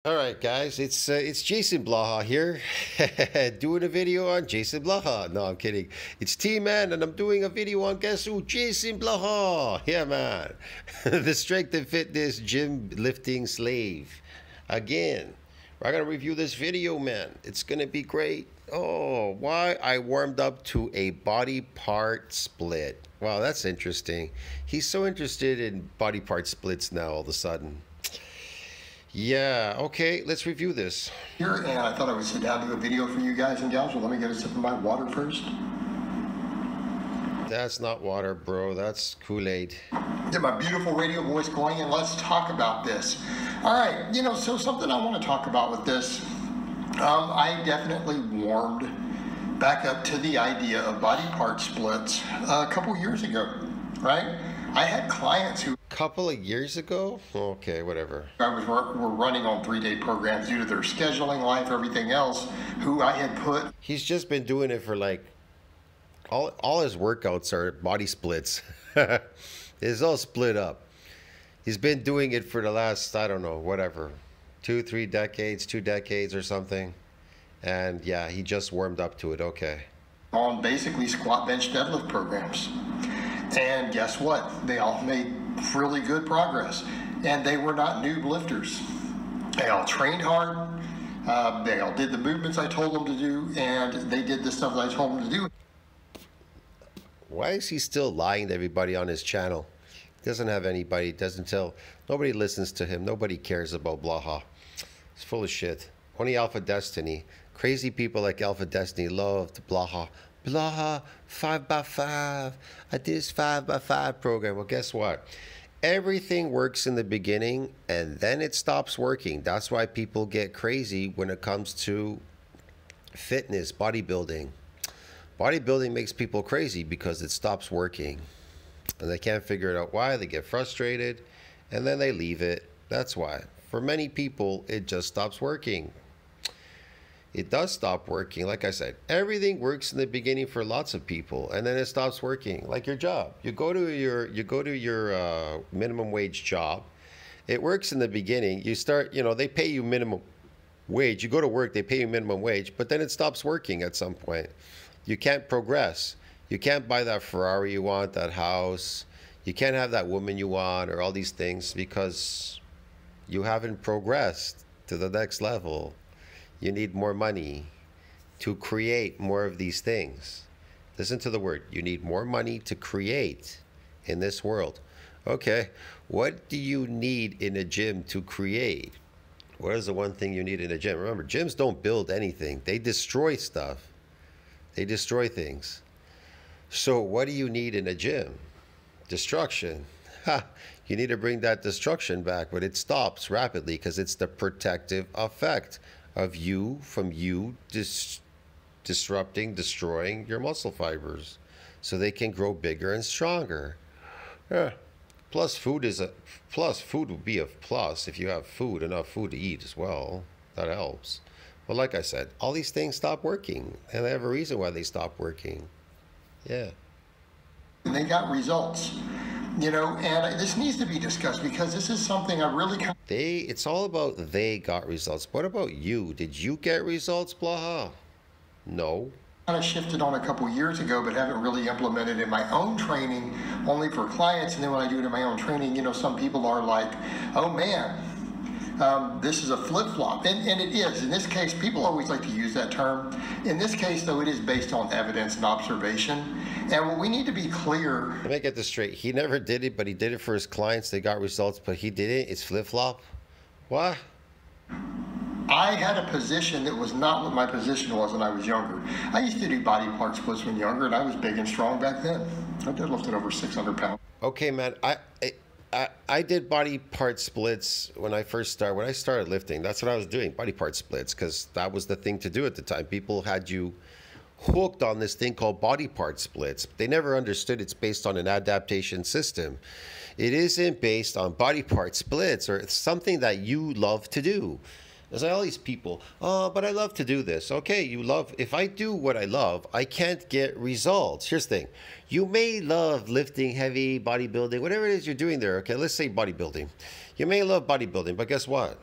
All right, guys, it's Jason Blaha here, doing a video on Jason Blaha. No, I'm kidding. It's T-Man, and I'm doing a video on guess who? Jason Blaha. Yeah, man, the strength and fitness gym lifting slave. Again, we're gonna review this video, man. It's gonna be great. Oh, why I warmed up to a body part split. Wow, that's interesting. He's so interested in body part splits now all of a sudden. Yeah, okay, let's review this. Here, and I thought I would sit down and do a video for you guys and gals. Well, let me get a sip of my water first. That's not water, bro. That's Kool-Aid. Get my beautiful radio voice going, and let's talk about this. All right, so something I want to talk about with this. I definitely warmed back up to the idea of body part splits a couple years ago, right? I had clients who Couple of years ago? Okay, whatever. were running on 3-day programs due to their scheduling, life, everything else, who I had put. He's just been doing it for like, all his workouts are body splits. It's all split up. He's been doing it for the last, I don't know, whatever, 2 decades or something. And yeah, he just warmed up to it. Okay. On basically squat, bench, deadlift programs. And guess what? They all made really good progress. And they were not noob lifters. They all trained hard. They all did the movements I told them to do, and they did the stuff that I told them to do. Why is he still lying to everybody on his channel? He doesn't have anybody, doesn't tell, nobody listens to him, nobody cares about Blaha. It's full of shit. Only Alpha Destiny. Crazy people like Alpha Destiny loved Blaha. Blaha, 5x5. I did this 5x5 program. Well, guess what? Everything works in the beginning and then it stops working. That's why people get crazy when it comes to fitness, bodybuilding. Bodybuilding makes people crazy because it stops working. And they can't figure it out why. They get frustrated and then they leave it. That's why. For many people, it just stops working. It does stop working. Like I said, everything works in the beginning for lots of people, and then it stops working. Like your job, you go to your minimum wage job. It works in the beginning. You start, they pay you minimum wage. You go to work, they pay you minimum wage, but then it stops working at some point. You can't progress. You can't buy that Ferrari you want, that house. You can't have that woman you want, or all these things because you haven't progressed to the next level. You need more money to create more of these things. Listen to the word. You need more money to create in this world. Okay, what do you need in a gym to create? What is the one thing you need in a gym? Remember, gyms don't build anything. They destroy stuff. They destroy things. So what do you need in a gym? Destruction. Ha! You need to bring that destruction back, but it stops rapidly because it's the protective effect of you disrupting, destroying your muscle fibers so they can grow bigger and stronger. Yeah. Plus food would be a plus if you have enough food to eat as well. That helps. But like I said, all these things stop working, and they have a reason why they stop working. Yeah. And they got results. And this needs to be discussed because this is something I really It's all about they got results. What about you? Did you get results, Blaha? No. kind of shifted on a couple years ago, but haven't really implemented in my own training, only for clients. And then when I do it in my own training, some people are like, oh man, this is a flip-flop. And it is. In this case, people always like to use that term. In this case, though, it is based on evidence and observation. And what we need to be clear. Let me get this straight. He never did it, but he did it for his clients. They got results, but he did it. It's flip-flop? What? I had a position that was not what my position was when I was younger. I used to do body part splits when younger, and I was big and strong back then. I deadlifted over 600 pounds. Okay, man. I did body part splits when I started lifting. That's what I was doing, body part splits, because that was the thing to do at the time. People had you hooked on this thing called body part splits. They never understood it's based on an adaptation system. It isn't based on body part splits, or it's something that you love to do. There's all these people, oh, but I love to do this. Okay, if I do what I love, I can't get results. Here's the thing. You may love lifting heavy, bodybuilding, whatever it is you're doing there. Okay, let's say bodybuilding. You may love bodybuilding, but guess what?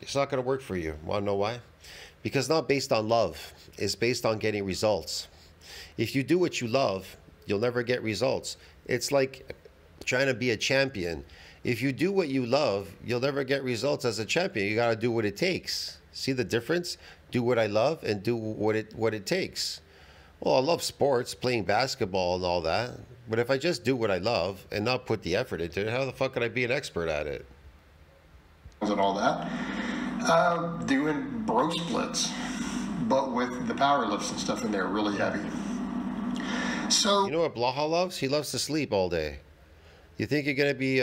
It's not going to work for you. Want to know why? Because it's not based on love. It's based on getting results. If you do what you love, you'll never get results. It's like trying to be a champion. If you do what you love, you'll never get results as a champion. You got to do what it takes. See the difference? Do what I love and do what it takes. Well, I love sports, playing basketball and all that. But if I just do what I love and not put the effort into it, how the fuck could I be an expert at it? And all that. Doing bro splits, but with the power lifts and stuff in there, really heavy. So you know what Blaha loves? He loves to sleep all day. You think you're gonna be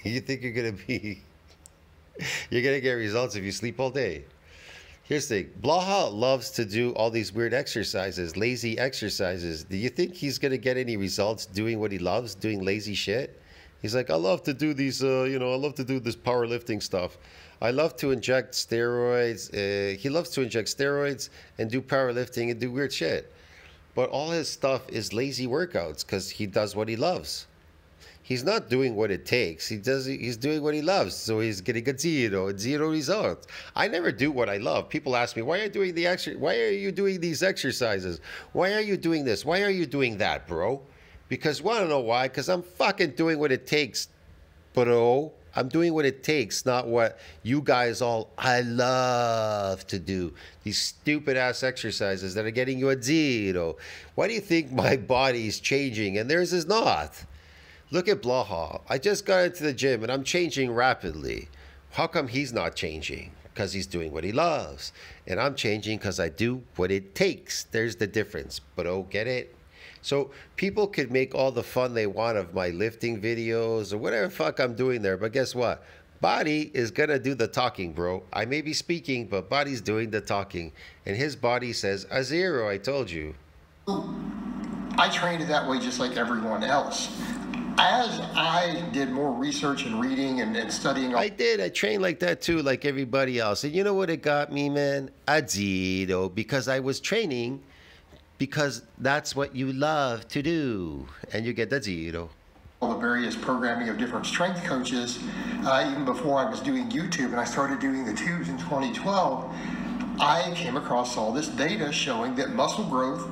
you think you're gonna get results if you sleep all day. Here's the thing. Blaha loves to do all these weird exercises, lazy exercises. Do you think he's gonna get any results doing what he loves, doing lazy shit? He's like, I love to do these, I love to do this powerlifting stuff. I love to inject steroids. He loves to inject steroids and do powerlifting and do weird shit. But all his stuff is lazy workouts because he does what he loves. He's not doing what it takes. He's doing what he loves. So he's getting a zero results. I never do what I love. People ask me, why are you doing these exercises? Why are you doing this? Why are you doing that, bro? Because want to know why? Because I'm fucking doing what it takes, bro. I'm doing what it takes, not what you guys I love to do. These stupid ass exercises that are getting you a zero. Why do you think my body's changing and theirs is not? Look at Blaha. I just got into the gym and I'm changing rapidly. How come he's not changing? Because he's doing what he loves. And I'm changing because I do what it takes. There's the difference. But oh, get it? So people could make all the fun they want of my lifting videos or whatever fuck I'm doing there. But guess what? Body is going to do the talking, bro. I may be speaking, but body's doing the talking. And his body says, a zero, I told you. I trained it that way just like everyone else. As I did more research and reading and studying. I did. I trained like that too, like everybody else. And you know what it got me, man? A zero. Because I was training because that's what you love to do. And you get the zero. All the various programming of different strength coaches, even before I was doing YouTube and I started doing the tubes in 2012, I came across all this data showing that muscle growth,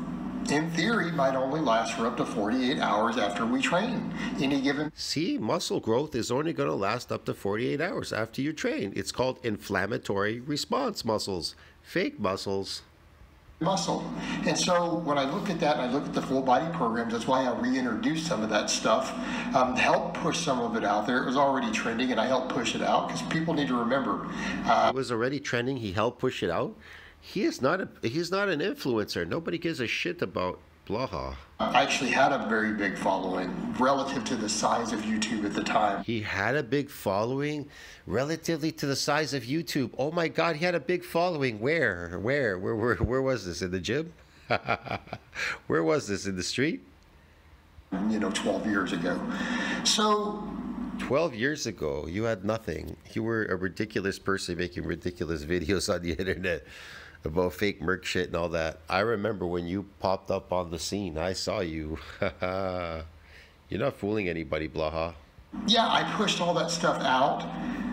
in theory, might only last for up to 48 hours after we train. Any given. See, muscle growth is only going to last up to 48 hours after you train. It's called inflammatory response muscles, fake muscles. Muscle. And so when I look at that and I look at the full body programs, that's why I reintroduced some of that stuff, helped push some of it out there. It was already trending and I helped push it out because people need to remember. It was already trending. He helped push it out. He's not an influencer. Nobody gives a shit about Blaha. I actually had a very big following relative to the size of YouTube at the time. He had a big following relatively to the size of YouTube. Oh my God, he had a big following. Where was this? In the gym? Where was this? In the street? 12 years ago. So 12 years ago, you had nothing. You were a ridiculous person making ridiculous videos on the internet about fake Merc shit and all that. I remember when you popped up on the scene. I saw you. You're not fooling anybody, Blaha. Yeah, I pushed all that stuff out.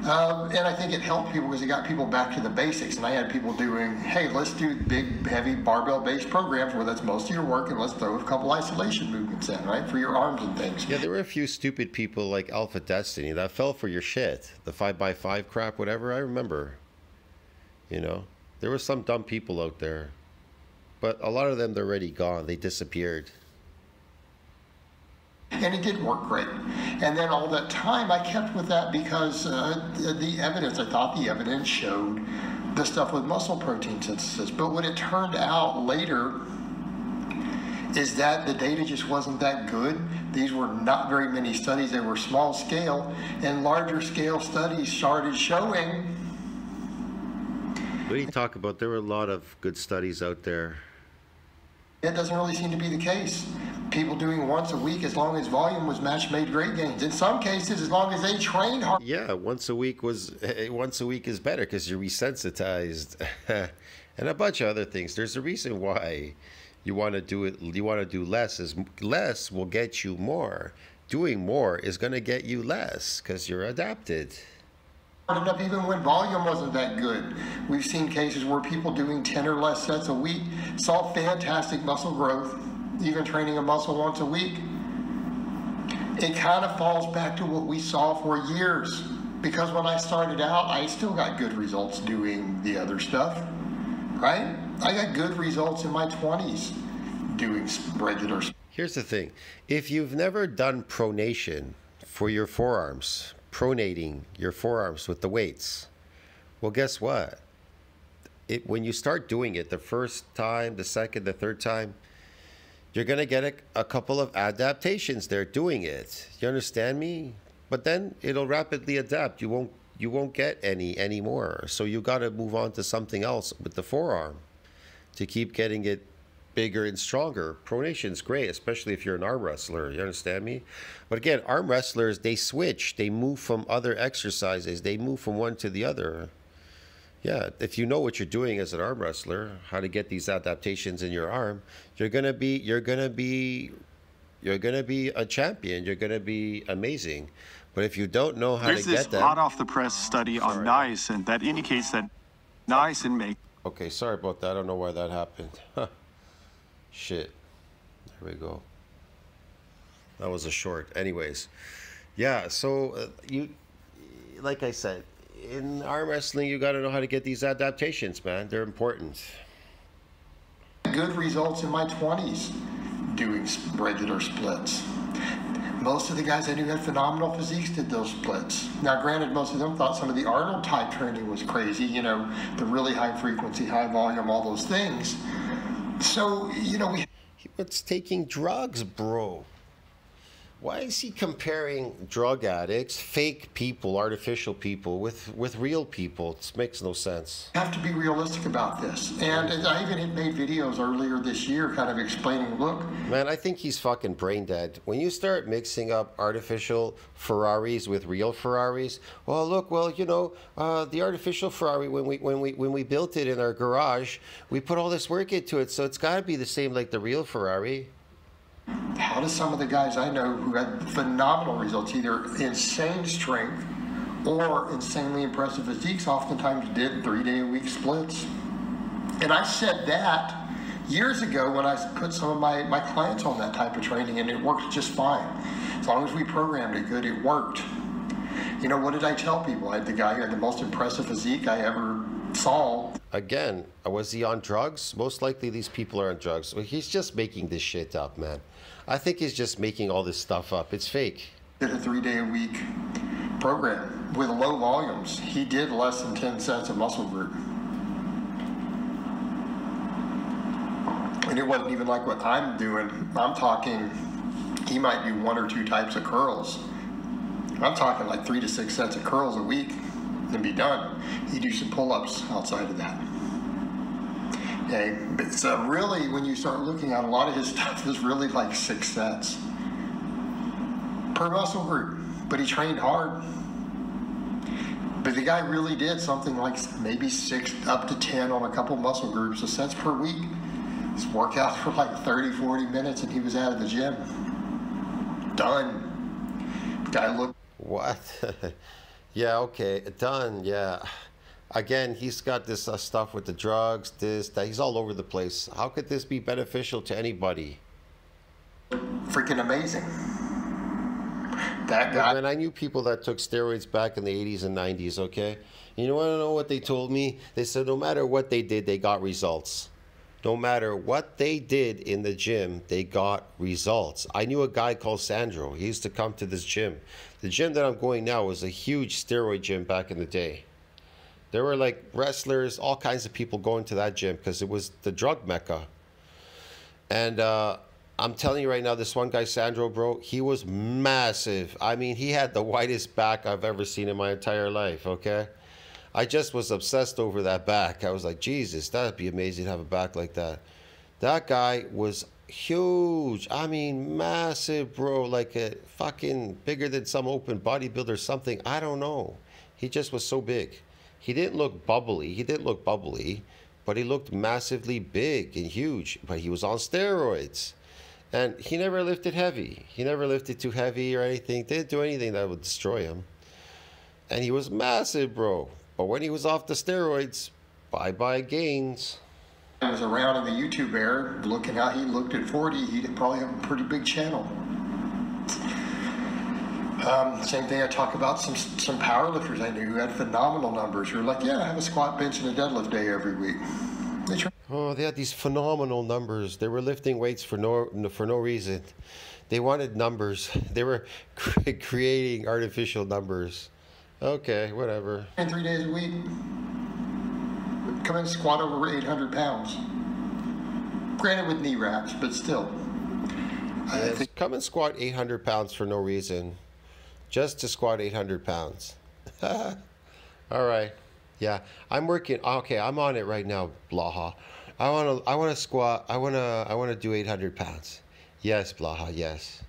And I think it helped people because it got people back to the basics. And I had people doing, hey, let's do big, heavy barbell-based programs where that's most of your work, and let's throw a couple isolation movements in, right, for your arms and things. Yeah, there were a few stupid people like Alpha Destiny that fell for your shit. The 5x5 crap, whatever, I remember. There were some dumb people out there. But a lot of them, they're already gone. They disappeared. And it did work great. And then all that time I kept with that because the evidence, I thought the evidence showed the stuff with muscle protein synthesis. But what it turned out later is that the data just wasn't that good. These were not very many studies. They were small scale, and larger scale studies started showing. What do you talk about? There were a lot of good studies out there. It doesn't really seem to be the case. People doing once a week, as long as volume was matched, made great gains. In some cases, as long as they trained hard. Yeah, once a week is better because you're resensitized, and a bunch of other things. There's a reason why you want to do it. You want to do less. Less will get you more. Doing more is going to get you less because you're adapted. enough even when volume wasn't that good. We've seen cases where people doing 10 or less sets a week saw fantastic muscle growth, even training a muscle once a week. It kind of falls back to what we saw for years, because when I started out, I still got good results doing the other stuff, right? I got good results in my 20s doing regular. Here's the thing. If you've never done pronation for your forearms, pronating your forearms with the weights, well, guess what? When you start doing it the first time, the second, the third time, you're going to get a couple of adaptations there doing it. You understand me? But then it'll rapidly adapt. You won't get any anymore. So you got to move on to something else with the forearm to keep getting it bigger and stronger. Pronation's great, especially if you're an arm wrestler. You understand me? But again, arm wrestlers, they switch. They move from other exercises. They move from one to the other. Yeah, if you know what you're doing as an arm wrestler, how to get these adaptations in your arm, you're gonna be a champion. You're gonna be amazing. But if you don't know how to get them, there's this hot off the press study on niacin that indicates that niacin make. Okay, sorry about that. I don't know why that happened. Shit. There we go. That was a short. Anyways, yeah. So like I said, in arm wrestling, you got to know how to get these adaptations, man. They're important. Good results in my 20s doing regular splits. Most of the guys I knew had phenomenal physiques did those splits. Now, granted, most of them thought some of the Arnold type training was crazy, you know, the really high frequency, high volume, all those things. So, you know, He was taking drugs, bro. Why is he comparing drug addicts, fake people, artificial people with real people? It makes no sense. have to be realistic about this. And I even had made videos earlier this year kind of explaining, look. Man, I think he's fucking brain dead. When you start mixing up artificial Ferraris with real Ferraris, well, look, well, you know, the artificial Ferrari, when we built it in our garage, we put all this work into it, so it's got to be the same like the real Ferrari. How do some of the guys I know who had phenomenal results, either insane strength or insanely impressive physiques, oftentimes did 3-day-a-week splits? And I said that years ago when I put some of my clients on that type of training, and it worked just fine. As long as we programmed it good, it worked. You know, what did I tell people? I had the guy who had the most impressive physique I ever saw. Again, was he on drugs? Most likely these people are on drugs. Well, he's just making this shit up, man. I think he's just making all this stuff up. It's fake. Did a 3-day-a-week program with low volumes. He did less than 10 sets of muscle group. And it wasn't even like what I'm doing. I'm talking, he might do 1 or 2 types of curls. I'm talking like 3 to 6 sets of curls a week and be done. He'd do some pull-ups outside of that. Okay, but so really, when you start looking at a lot of his stuff, is really like 6 sets per muscle group. But he trained hard. But the guy really did something like maybe 6 up to 10 on a couple muscle groups, so sets per week. His workout for like 30, 40 minutes, and he was out of the gym. Done. Guy looked. What? Yeah, okay, done, yeah. Again, he's got this stuff with the drugs, this, that. He's all over the place. How could this be beneficial to anybody? Freaking amazing. That guy. Man, I knew people that took steroids back in the 80s and 90s, okay? You want to know what they told me? They said no matter what they did, they got results. No matter what they did in the gym, they got results. I knew a guy called Sandro. He used to come to this gym. The gym that I'm going now was a huge steroid gym back in the day. There were like wrestlers, all kinds of people going to that gym because it was the drug mecca. And I'm telling you right now, this one guy, Sandro, bro, he was massive. I mean, he had the widest back I've ever seen in my entire life, okay? I just was obsessed over that back. I was like, Jesus, that'd be amazing to have a back like that. That guy was huge. I mean, massive, bro. Like a fucking bigger than some open bodybuilder or something. I don't know. He just was so big. He didn't look bubbly. He didn't look bubbly, but he looked massively big and huge. But he was on steroids. And he never lifted heavy. He never lifted too heavy or anything. Didn't do anything that would destroy him. And he was massive, bro. But when he was off the steroids, bye-bye gains. I was around in the YouTube era, looking how he looked at 40, he'd probably have a pretty big channel. Same thing I talk about some powerlifters I knew who had phenomenal numbers who were like, yeah, I have a squat, bench, and a deadlift day every week. They had these phenomenal numbers. They were lifting weights for no reason. They wanted numbers. They were creating artificial numbers. Okay, whatever. 3 days a week. Come in and squat over 800 pounds. Granted with knee wraps, but still. Come and squat 800 pounds for no reason. Just to squat 800 pounds. All right. Yeah, I'm working. Okay, I'm on it right now, Blaha. I want to squat. I want to do 800 pounds. Yes, Blaha, yes.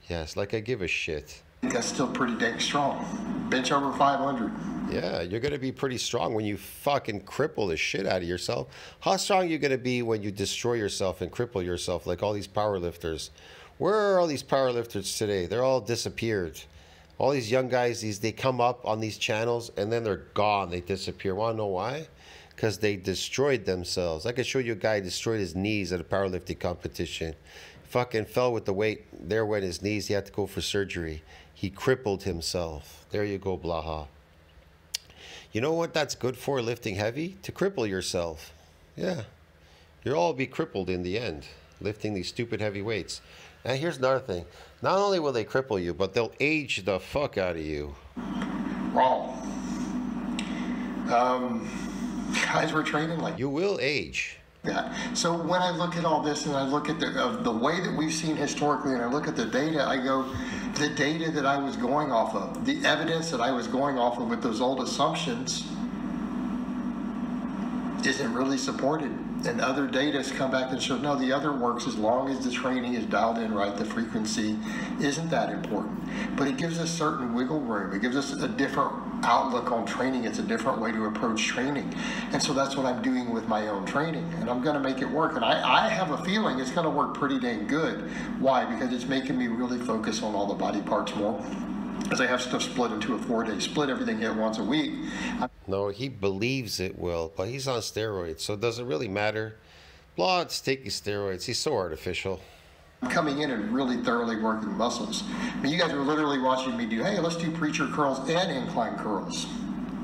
Yes, like I give a shit. That's still pretty dang strong. Bench over 500. Yeah, you're going to be pretty strong when you fucking cripple the shit out of yourself. How strong are you going to be when you destroy yourself and cripple yourself like all these powerlifters? Where are all these powerlifters today? They're all disappeared. All these young guys, they come up on these channels and then they're gone. They disappear. Want to know why? Because they destroyed themselves. I could show you a guy who destroyed his knees at a powerlifting competition. Fucking fell with the weight. There went his knees. He had to go for surgery. He crippled himself. There you go, Blaha. You know what that's good for, lifting heavy? To cripple yourself. Yeah. You'll all be crippled in the end, lifting these stupid heavy weights. And here's another thing. Not only will they cripple you, but they'll age the fuck out of you. Wrong. Guys were training like you will age. that. So when I look at all this and I look at the way that we've seen historically and I look at the data, I go, the data that I was going off of, the evidence that I was going off of with those old assumptions isn't really supported. And other data has come back and showed, no, the other works as long as the training is dialed in right, the frequency isn't that important. But it gives us certain wiggle room. It gives us a different outlook on training. It's a different way to approach training. And so that's what I'm doing with my own training. And I'm going to make it work. And I have a feeling it's going to work pretty dang good. Why? Because it's making me really focus on all the body parts more. As I have stuff split into a 4-day split, everything hit once a week. No, he believes it will, but he's on steroids, so does it really matter? Blood's taking steroids. He's so artificial. I'm coming in and really thoroughly working muscles. I mean, you guys are literally watching me do, hey, let's do preacher curls and incline curls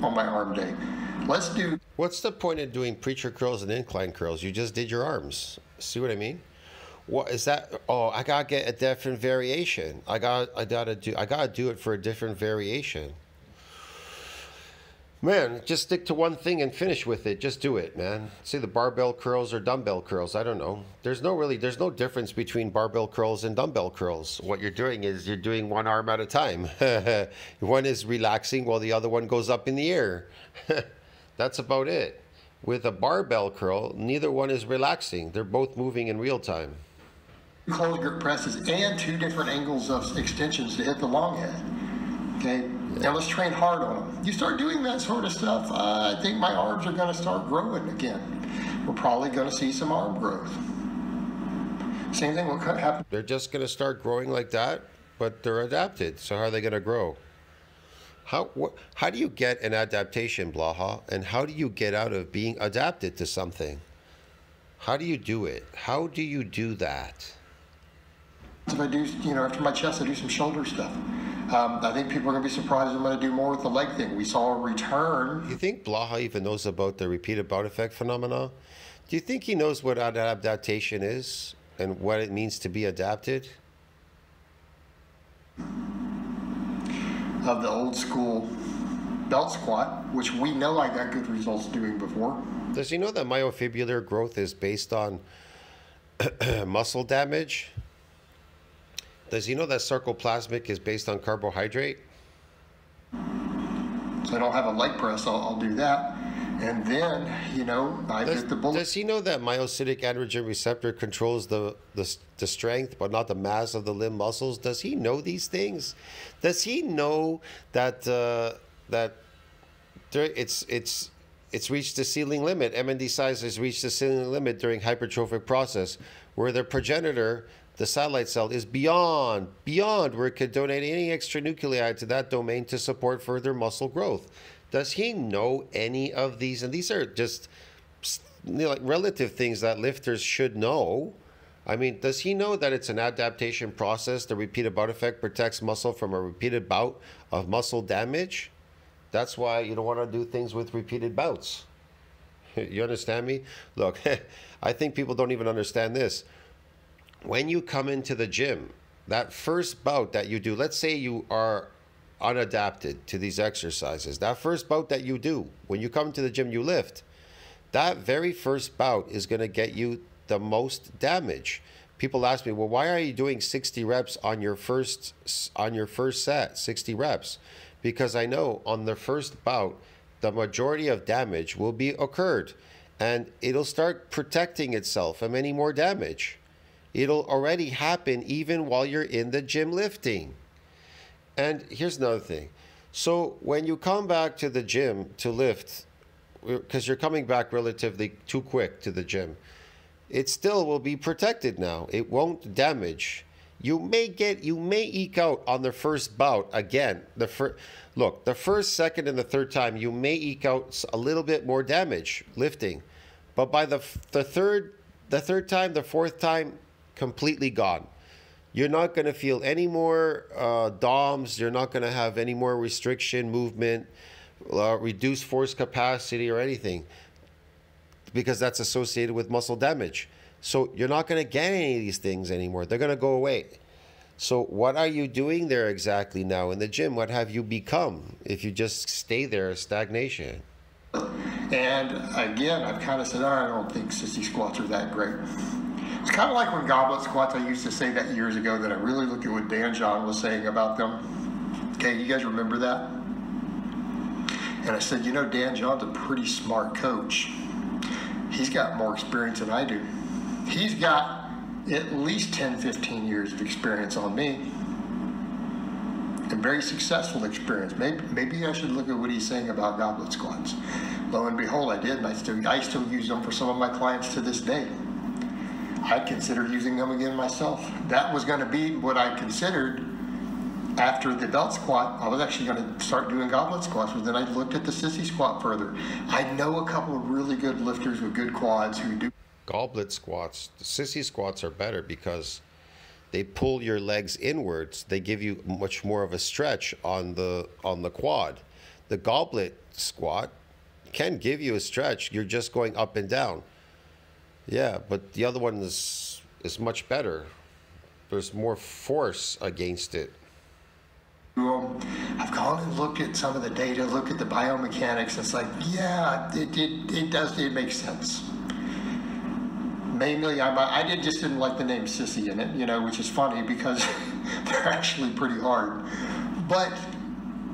on my arm day. Let's do... What's the point of doing preacher curls and incline curls? You just did your arms. See what I mean? What is that? Oh, I gotta get a different variation. I gotta do it for a different variation. Man, just stick to one thing and finish with it. Just do it, man. Say the barbell curls or dumbbell curls. I don't know. There's no difference between barbell curls and dumbbell curls. What you're doing is you're doing one arm at a time. One is relaxing while the other one goes up in the air. That's about it. With a barbell curl, neither one is relaxing. They're both moving in real time. Close grip presses and 2 different angles of extensions to hit the long head. Okay, now let's train hard on them. You start doing that sort of stuff, I think my arms are going to start growing again. We're probably going to see some arm growth. Same thing will happen. They're just going to start growing like that, but they're adapted. So how are they going to grow? How do you get an adaptation, Blaha? And how do you get out of being adapted to something? How do you do it? How do you do that? If I do, after my chest, I do some shoulder stuff. I think people are going to be surprised I'm going to do more with the leg thing. We saw a return. You think Blaha even knows about the repeated bout effect phenomena? Do you think he knows what adaptation is and what it means to be adapted? Of the old school belt squat, which we know I got good results doing before. Does he know that myofibrillar growth is based on muscle damage? Does he know that sarcoplasmic is based on carbohydrate? So I don't have a leg press, I'll do that. And then, I get the bullet. Does he know that myocytic androgen receptor controls the strength but not the mass of the limb muscles? Does he know these things? Does he know that it's reached the ceiling limit? MND size has reached the ceiling limit during hypertrophic process, where the progenitor the satellite cell is beyond where it could donate any extra nuclei to that domain to support further muscle growth. Does he know any of these? And these are just like relative things that lifters should know. I mean, does he know that it's an adaptation process? The repeated bout effect protects muscle from a repeated bout of muscle damage. That's why you don't want to do things with repeated bouts. You understand me? Look, I think people don't even understand this. When you come into the gym, that first bout that you do, let's say you are unadapted to these exercises, that first bout that you do, when you come to the gym, you lift, that very first bout is going to get you the most damage. People ask me, well, why are you doing 60 reps on your first set, 60 reps? Because I know on the first bout, the majority of damage will be occurred, and it'll start protecting itself from any more damage. It'll already happen even while you're in the gym lifting. And here's another thing. So when you come back to the gym to lift, because you're coming back relatively too quick to the gym, it still will be protected now. It won't damage. You may eke out on the first bout again. The first, second, and the third time, you may eke out a little bit more damage lifting, but by the third time, the fourth time, completely gone. You're not going to feel any more DOMs. You're not going to have any more restriction, movement, reduced force capacity, or anything, because that's associated with muscle damage. So you're not going to get any of these things anymore. They're going to go away. So what are you doing there exactly now in the gym? What have you become if you just stay there, stagnation? And again, I've kind of said, I don't think sissy squats are that great. It's kind of like when goblet squats, I used to say that years ago, that I really look at what Dan John was saying about them. Okay, you guys remember that? And I said, you know, Dan John's a pretty smart coach. He's got more experience than I do. He's got at least 10, 15 years of experience on me. And very successful experience. Maybe I should look at what he's saying about goblet squats. Lo and behold, I did, and I still use them for some of my clients to this day. I considered using them again myself. That was going to be what I considered after the belt squat. I was actually going to start doing goblet squats, but then I looked at the sissy squat further. I know a couple of really good lifters with good quads who do goblet squats. The sissy squats are better because they pull your legs inwards. They give you much more of a stretch on the quad. The goblet squat can give you a stretch. You're just going up and down. Yeah, but the other one is much better. There's more force against it. I've gone and looked at some of the data, look at the biomechanics. It's like, yeah, it makes sense. Mainly, I didn't like the name sissy in it, you know, which is funny because they're actually pretty hard. But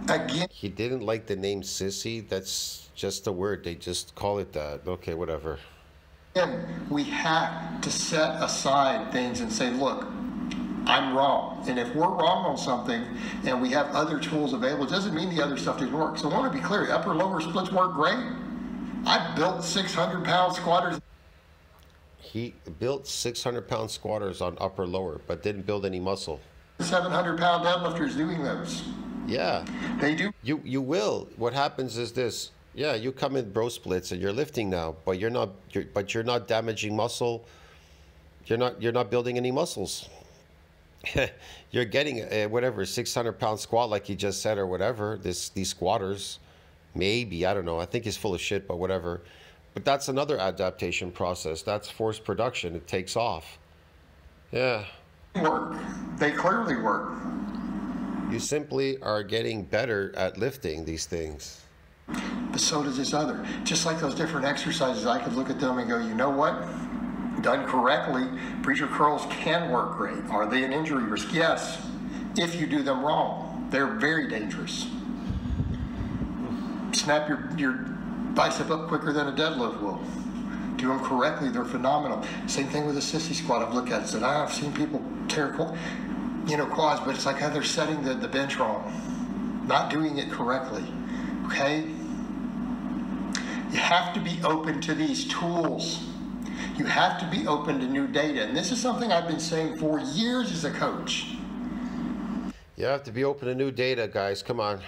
again, he didn't like the name sissy. That's just a word. They just call it that. Okay, whatever. We have to set aside things and say, look, I'm wrong. And if we're wrong on something and we have other tools available, it doesn't mean the other stuff didn't work. So I want to be clear, upper lower splits work great. I built 600-pound squatters. He built 600-pound squatters on upper lower, but didn't build any muscle. 700-pound deadlifters doing those. Yeah. They do. You will. What happens is this. Yeah, you come in bro splits and you're lifting now, but you're not damaging muscle. You're not building any muscles. You're getting whatever 600-pound squat like you just said or whatever. These squatters, maybe, I don't know. I think he's full of shit, but whatever. But that's another adaptation process. That's force production. It takes off. Yeah. Work. They clearly work. You simply are getting better at lifting these things. But so does this other. Just like those different exercises, I could look at them and go, you know what? Done correctly, preacher curls can work great. Are they an injury risk? Yes, if you do them wrong. They're very dangerous. Snap your bicep up quicker than a deadlift will. Do them correctly, they're phenomenal. Same thing with a sissy squat. I've looked at it and said, I've seen people tear quads, but it's like how they're setting the bench wrong. Not doing it correctly, okay? You have to be open to these tools. You have to be open to new data. And this is something I've been saying for years as a coach. You have to be open to new data, guys. Come on.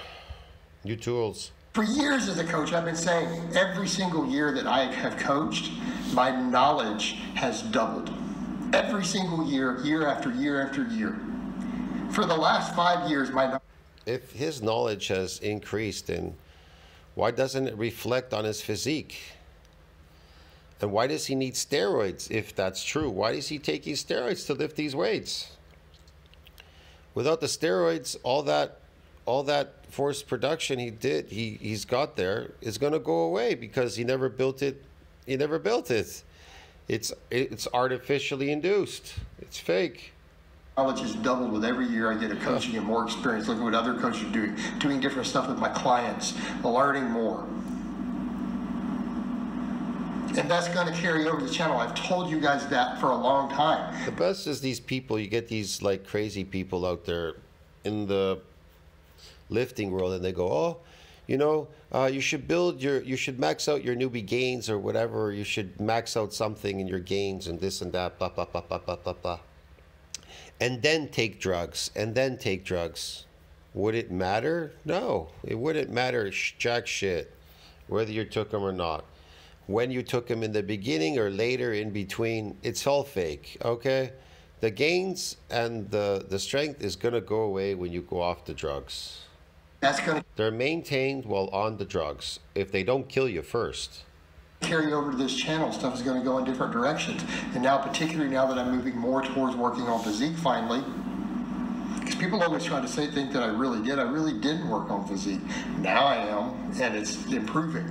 New tools. For years as a coach, I've been saying every single year that I have coached, my knowledge has doubled. Every single year, year after year after year. For the last 5 years, if his knowledge has increased, then why doesn't it reflect on his physique? And why does he need steroids if that's true? Why is he taking steroids to lift these weights? Without the steroids, all that forced production he's got there is going to go away because he never built it. He never built it. It's artificially induced. It's fake. Knowledge has doubled with every year I get a coaching and more experience, looking at what other coaches are doing different stuff with my clients, learning more. And that's going to carry over the channel. I've told you guys that for a long time. The best is these people, you get these like crazy people out there in the lifting world, and they go, oh, you know, you should max out your newbie gains or whatever. You should max out something in your gains and this and that, blah, blah, blah, blah, blah, blah, blah. And then take drugs, and then take drugs. Would it matter? No, it wouldn't matter jack shit, whether you took them or not. When you took them in the beginning or later in between, it's all fake, okay? The gains and the strength is gonna go away when you go off the drugs. They're maintained while on the drugs, if they don't kill you first. Carry over to this channel, stuff is going to go in different directions. And now, particularly now that I'm moving more towards working on physique finally, because people always try to think that I really didn't work on physique. Now I am, and it's improving.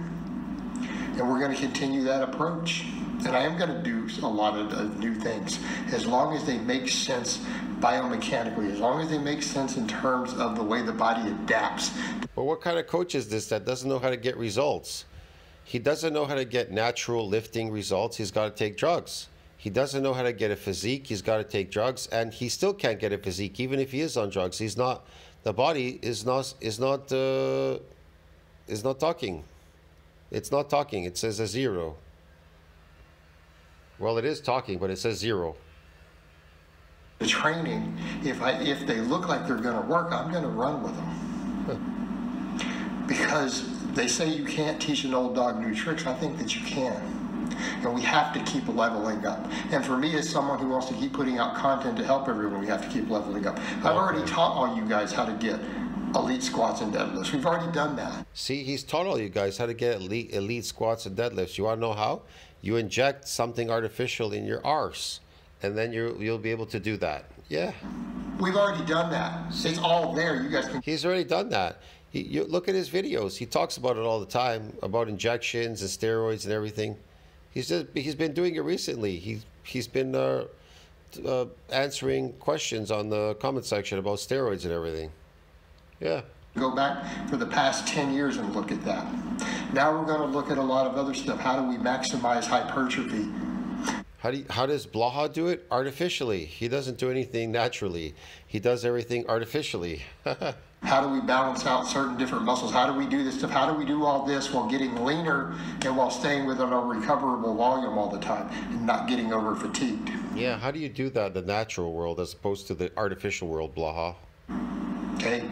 And we're going to continue that approach. And I am going to do a lot of new things, as long as they make sense biomechanically, as long as they make sense in terms of the way the body adapts. Well, what kind of coach is this that doesn't know how to get results? He doesn't know how to get natural lifting results. He's got to take drugs. He doesn't know how to get a physique. He's got to take drugs, and he still can't get a physique even if he is on drugs. He's not. The body is not talking. It's not talking. It says a 0. Well, it is talking, but it says 0. The training, if they look like they're going to work, I'm going to run with them. Because they say you can't teach an old dog new tricks. I think that you can. And we have to keep leveling up. And for me, as someone who wants to keep putting out content to help everyone, we have to keep leveling up. I've already taught all you guys how to get elite squats and deadlifts. We've already done that. See, he's taught all you guys how to get elite squats and deadlifts. You want to know how? You inject something artificial in your arse, and then you'll be able to do that. Yeah. We've already done that. It's all there. You guys can. He's already done that. You look at his videos. He talks about it all the time, about injections and steroids and everything. He's been doing it recently. He's been answering questions on the comment section about steroids and everything. Yeah. Go back for the past 10 years and look at that. Now we're going to look at a lot of other stuff. How do we maximize hypertrophy? How does Blaha do it? Artificially. He doesn't do anything naturally. He does everything artificially. How do we balance out certain different muscles? How do we do this stuff? How do we do all this while getting leaner and while staying within our recoverable volume all the time and not getting over fatigued? Yeah, how do you do that in the natural world as opposed to the artificial world, Blaha? Okay,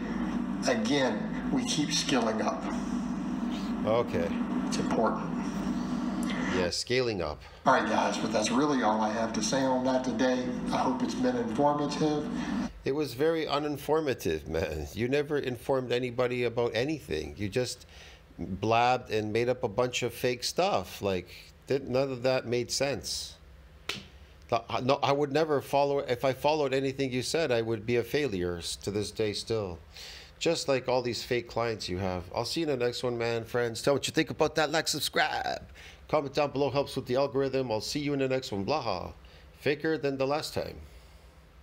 again, we keep skilling up. Okay. It's important. Yeah, scaling up. All right, guys, but that's really all I have to say on that today. I hope it's been informative. It was very uninformative, man. You never informed anybody about anything. You just blabbed and made up a bunch of fake stuff. Like, none of that made sense. No, I would never follow. If I followed anything you said, I would be a failure to this day still. Just like all these fake clients you have. I'll see you in the next one, man, friends. Tell what you think about that. Like, subscribe. Comment down below helps with the algorithm. I'll see you in the next one. Blaha. Faker than the last time.